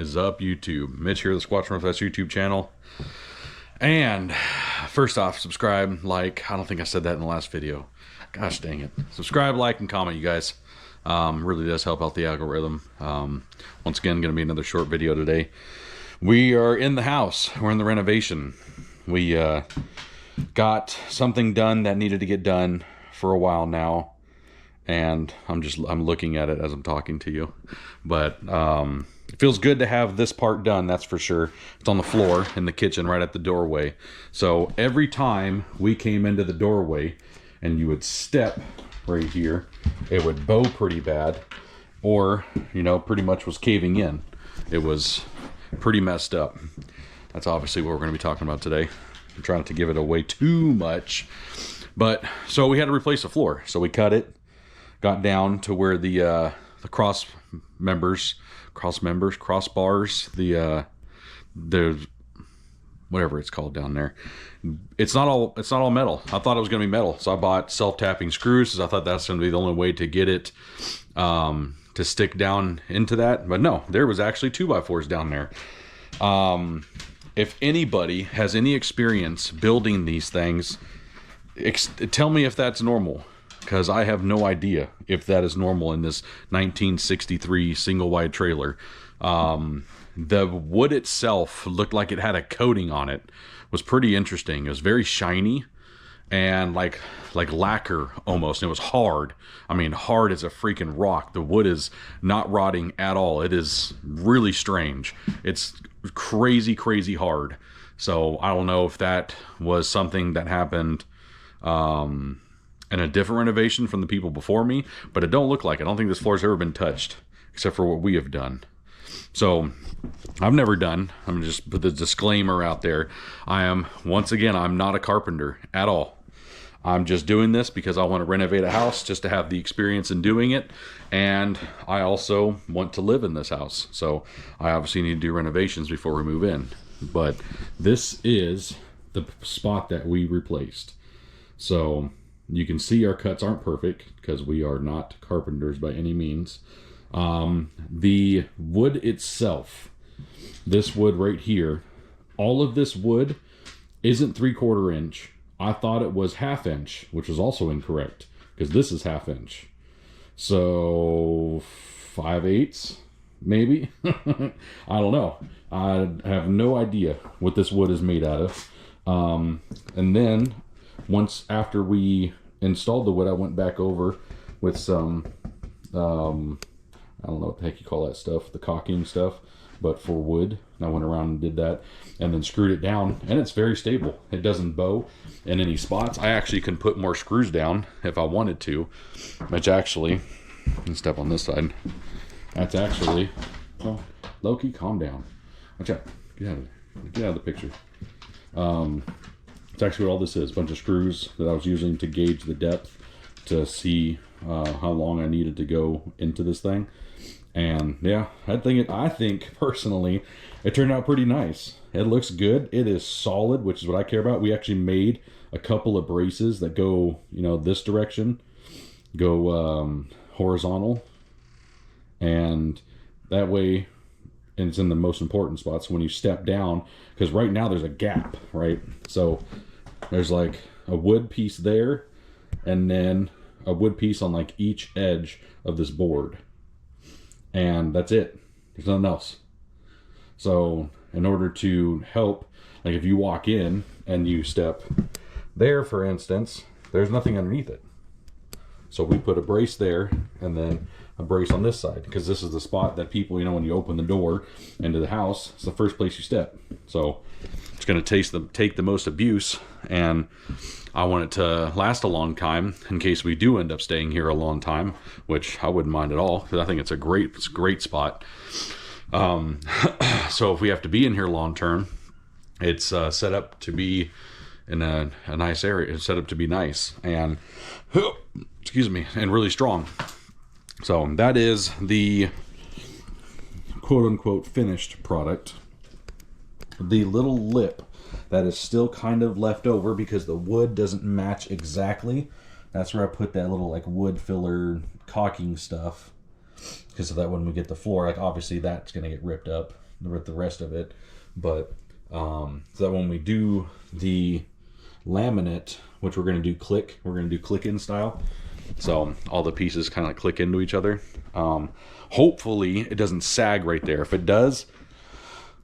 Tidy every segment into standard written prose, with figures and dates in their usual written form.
is up, YouTube? Mitch here, the Squatch Northwest YouTube channel. And first off, subscribe, like. I don't think I said that in the last video. Gosh dang it. Subscribe, like, and comment, you guys. Really does help out the algorithm. Once again, going to be another short video today. We are in the house. We're in the renovation. We got something done that needed to get done for a while now. And I'm looking at it as I'm talking to you. But it feels good to have this part done, that's for sure. It's on the floor in the kitchen right at the doorway. So every time we came into the doorway and you would step right here, it would bow pretty bad, or, you know, pretty much was caving in. It was pretty messed up. That's obviously what we're going to be talking about today. I'm trying not to give it away too much. So we had to replace the floor. So we cut it. Got down to where the crossbars, the whatever it's called down there. It's not all metal. I thought it was going to be metal, so I bought self-tapping screws, because I thought that's going to be the only way to get it to stick down into that. But no, there was actually 2x4s down there. If anybody has any experience building these things, tell me if that's normal. Because I have no idea if that is normal in this 1963 single wide trailer. The wood itself looked like it had a coating on it. It was pretty interesting. It was very shiny and like lacquer almost. And it was hard. I mean, hard as a freaking rock. The wood is not rotting at all. It is really strange. It's crazy, crazy hard. So I don't know if that was something that happened and a different renovation from the people before me, but it don't look like it. I don't think this floor's ever been touched, except for what we have done. So I've never done. I'm gonna just put the disclaimer out there. Once again, I'm not a carpenter at all. I'm just doing this because I want to renovate a house, just to have the experience in doing it, and I also want to live in this house. So I obviously need to do renovations before we move in. But this is the spot that we replaced. So you can see our cuts aren't perfect because we are not carpenters by any means. The wood itself, this wood right here, all of this wood isn't 3/4 inch. I thought it was 1/2 inch, which is also incorrect because this is 1/2 inch. So 5/8 maybe. I don't know. I have no idea what this wood is made out of. And then once after we installed the wood, I went back over with some, I don't know what the heck you call that stuff, the caulking stuff, but for wood. And I went around and did that and then screwed it down, and it's very stable. It doesn't bow in any spots. I actually can put more screws down if I wanted to, which actually, let's step on this side. That's actually, oh, Loki, calm down. Watch out. Get out of the picture. It's actually what all this is, a bunch of screws that I was using to gauge the depth to see how long I needed to go into this thing. And yeah, I think personally it turned out pretty nice. It looks good. It is solid, which is what I care about. We actually made a couple of braces that go, you know, this direction, go horizontal, and that way, and it's in the most important spots when you step down, because right now there's a gap, right? So there's like a wood piece there, and then a wood piece on like each edge of this board. And that's it. There's nothing else. So in order to help, like if you walk in and you step there, for instance, there's nothing underneath it. So we put a brace there and then a brace on this side, because this is the spot that people, you know, when you open the door into the house, it's the first place you step. So it's going to take the most abuse, and I want it to last a long time in case we do end up staying here a long time, which I wouldn't mind at all, because I think it's a great spot. So if we have to be in here long term, it's set up to be in a nice area. It's set up to be nice and excuse me, and really strong. So that is the quote-unquote finished product. The little lip that is still kind of left over because the wood doesn't match exactly, that's where I put that little like wood filler caulking stuff, because of that when we get the floor, like obviously that's going to get ripped up. the rest of it. But so that when we do the laminate, which we're going to do click in style, so all the pieces kind of click into each other. Hopefully it doesn't sag right there. If it does,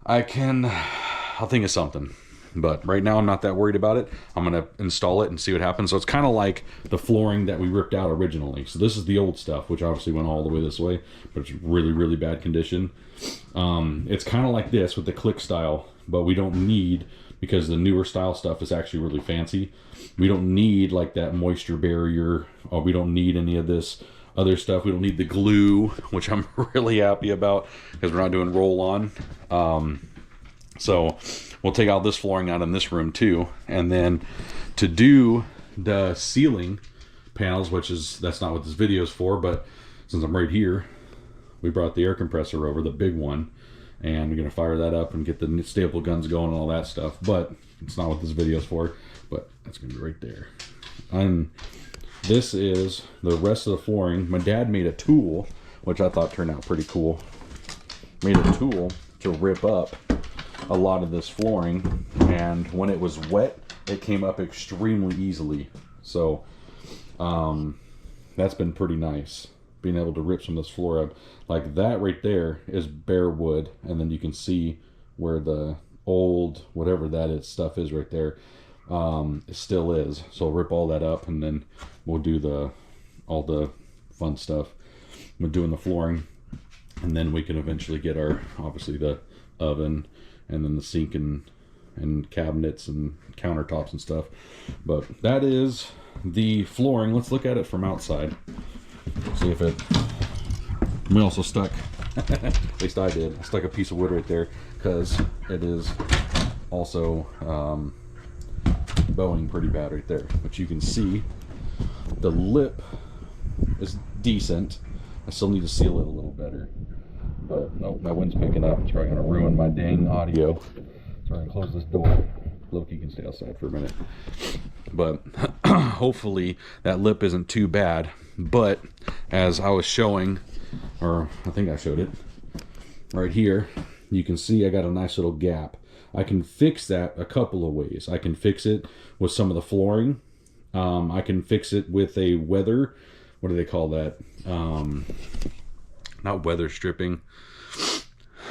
I'll think of something. But right now I'm not that worried about it. I'm going to install it and see what happens. So it's kind of like the flooring that we ripped out originally. So this is the old stuff, which obviously went all the way this way, but it's really, really bad condition. It's kind of like this with the click style, but we don't need, because the newer style stuff is actually really fancy. We don't need like that moisture barrier, or we don't need any of this other stuff. We don't need the glue, which I'm really happy about because we're not doing roll on. So we'll take out this flooring out in this room too. And then to do the ceiling panels, that's not what this video is for, but since I'm right here, we brought the air compressor over, the big one, and we're going to fire that up and get the staple guns going and all that stuff. But it's not what this video is for, but that's going to be right there. And this is the rest of the flooring. My dad made a tool, which I thought turned out pretty cool. Made a tool to rip up a lot of this flooring, and when it was wet, it came up extremely easily. So that's been pretty nice, being able to rip some of this floor up. Like that right there is bare wood, and then you can see where the old whatever that is stuff is right there. It still is. So rip all that up, and then we'll do all the fun stuff with doing the flooring, and then we can eventually get obviously the oven, and then the sink and cabinets and countertops and stuff. But that is the flooring. Let's look at it from outside. See if we also stuck, at least I did, I stuck a piece of wood right there because it is also bowing pretty bad right there. But you can see the lip is decent. I still need to seal it a little better. But no, my wind's picking up. It's probably going to ruin my dang audio. So I'm going to close this door. Loki can stay outside for a minute. But hopefully that lip isn't too bad. But as I was showing, or I think I showed it, right here, you can see I got a nice little gap. I can fix that a couple of ways. I can fix it with some of the flooring. I can fix it with a weather, what do they call that? Not weather stripping,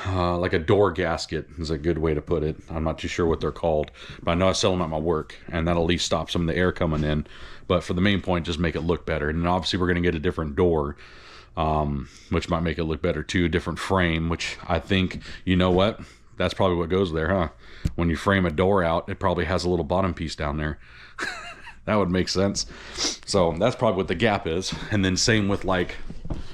like a door gasket is a good way to put it. I'm not too sure what they're called, but I know I sell them at my work, and that'll at least stop some of the air coming in. But for the main point, just make it look better. And then obviously we're going to get a different door, which might make it look better too. A different frame, which I think, you know what? That's probably what goes there, huh? When you frame a door out, it probably has a little bottom piece down there. That would make sense. So that's probably what the gap is. And then same with like,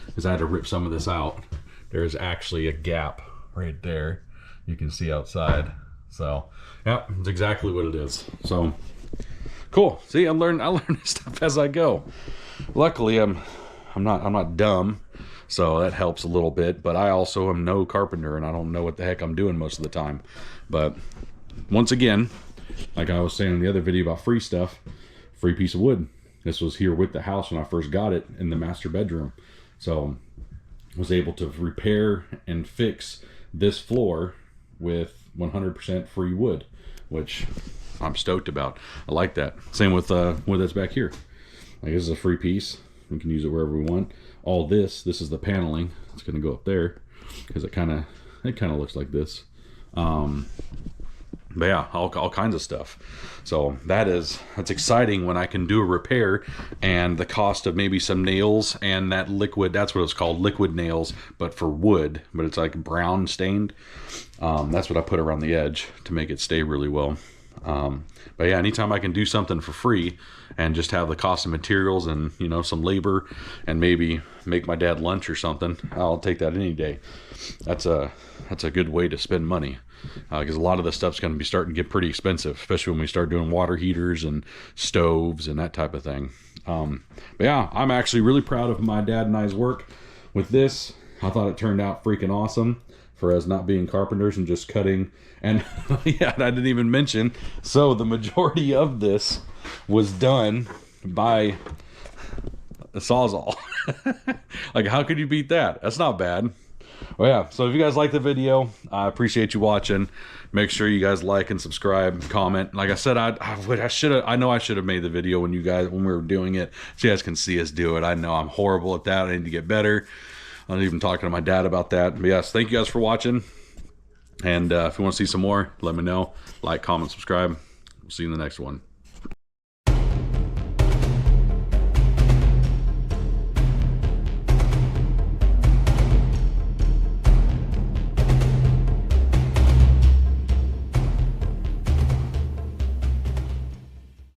because I had to rip some of this out, there's actually a gap right there you can see outside. So yeah, it's exactly what it is. So cool. See, I learned this stuff as I go. Luckily I'm not dumb, so that helps a little bit. But I also am no carpenter, and I don't know what the heck I'm doing most of the time. But once again, like I was saying in the other video about free stuff, free piece of wood. This was here with the house when I first got it in the master bedroom. So I was able to repair and fix this floor with 100% free wood, which I'm stoked about. I like that. Same with wood that's back here. Like, this is a free piece. We can use it wherever we want. All this is the paneling. It's going to go up there because it kind of looks like this. But yeah, all kinds of stuff. So that's exciting when I can do a repair, and the cost of maybe some nails and that liquid, that's what it's called, liquid nails, but for wood, but it's like brown stained. That's what I put around the edge to make it stay really well. But yeah, anytime I can do something for free and just have the cost of materials and, you know, some labor and maybe make my dad lunch or something, I'll take that any day. That's a good way to spend money. Because a lot of this stuff's going to be starting to get pretty expensive, especially when we start doing water heaters and stoves and that type of thing. But yeah, I'm actually really proud of my dad and I's work with this. I thought it turned out freaking awesome for us not being carpenters and just cutting. And yeah, I didn't even mention, so the majority of this was done by a Sawzall. Like, how could you beat that? That's not bad. Well, yeah, so if you guys like the video, I appreciate you watching. Make sure you guys like and subscribe, comment. Like I said, I know I should have made the video when we were doing it, so you guys can see us do it. I know I'm horrible at that. I need to get better. I'm even talking to my dad about that. But yes, thank you guys for watching. And if you want to see some more, let me know. Like, comment, subscribe. We'll see you in the next one.